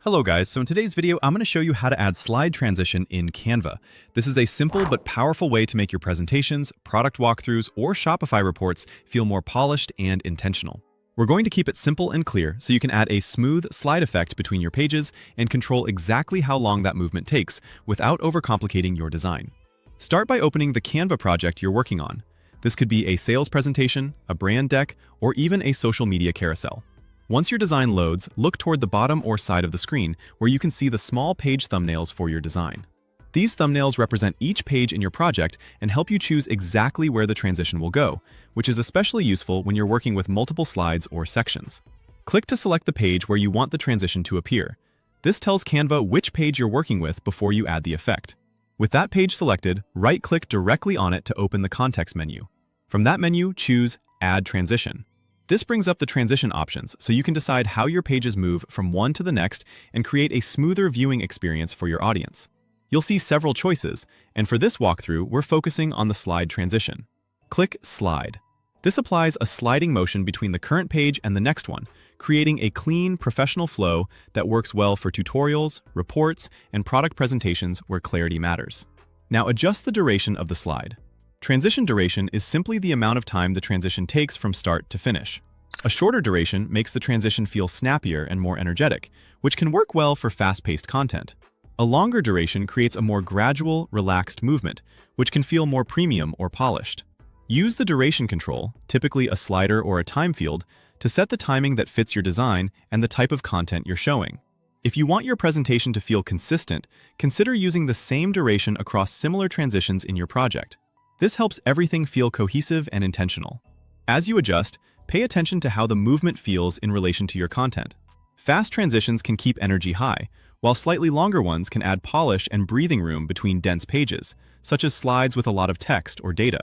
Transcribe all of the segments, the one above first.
Hello guys, so in today's video, I'm going to show you how to add slide transition in Canva. This is a simple but powerful way to make your presentations, product walkthroughs, or Shopify reports feel more polished and intentional. We're going to keep it simple and clear so you can add a smooth slide effect between your pages and control exactly how long that movement takes without overcomplicating your design. Start by opening the Canva project you're working on. This could be a sales presentation, a brand deck, or even a social media carousel. Once your design loads, look toward the bottom or side of the screen where you can see the small page thumbnails for your design. These thumbnails represent each page in your project and help you choose exactly where the transition will go, which is especially useful when you're working with multiple slides or sections. Click to select the page where you want the transition to appear. This tells Canva which page you're working with before you add the effect. With that page selected, right-click directly on it to open the context menu. From that menu, choose Add Transition. This brings up the transition options so you can decide how your pages move from one to the next and create a smoother viewing experience for your audience. You'll see several choices, and for this walkthrough, we're focusing on the slide transition. Click Slide. This applies a sliding motion between the current page and the next one, creating a clean, professional flow that works well for tutorials, reports, and product presentations where clarity matters. Now adjust the duration of the slide. Transition duration is simply the amount of time the transition takes from start to finish. A shorter duration makes the transition feel snappier and more energetic, which can work well for fast-paced content. A longer duration creates a more gradual, relaxed movement, which can feel more premium or polished. Use the duration control, typically a slider or a time field, to set the timing that fits your design and the type of content you're showing. If you want your presentation to feel consistent, consider using the same duration across similar transitions in your project. This helps everything feel cohesive and intentional. As you adjust, pay attention to how the movement feels in relation to your content. Fast transitions can keep energy high, while slightly longer ones can add polish and breathing room between dense pages, such as slides with a lot of text or data.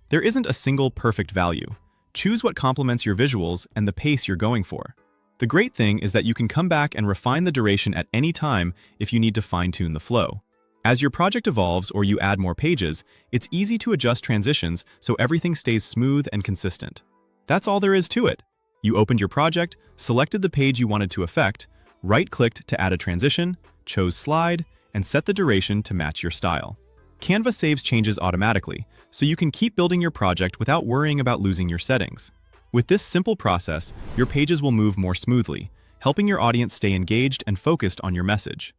There isn't a single perfect value. Choose what complements your visuals and the pace you're going for. The great thing is that you can come back and refine the duration at any time if you need to fine-tune the flow. As your project evolves or you add more pages, it's easy to adjust transitions so everything stays smooth and consistent. That's all there is to it. You opened your project, selected the page you wanted to affect, right-clicked to add a transition, chose Slide, and set the duration to match your style. Canva saves changes automatically, so you can keep building your project without worrying about losing your settings. With this simple process, your pages will move more smoothly, helping your audience stay engaged and focused on your message.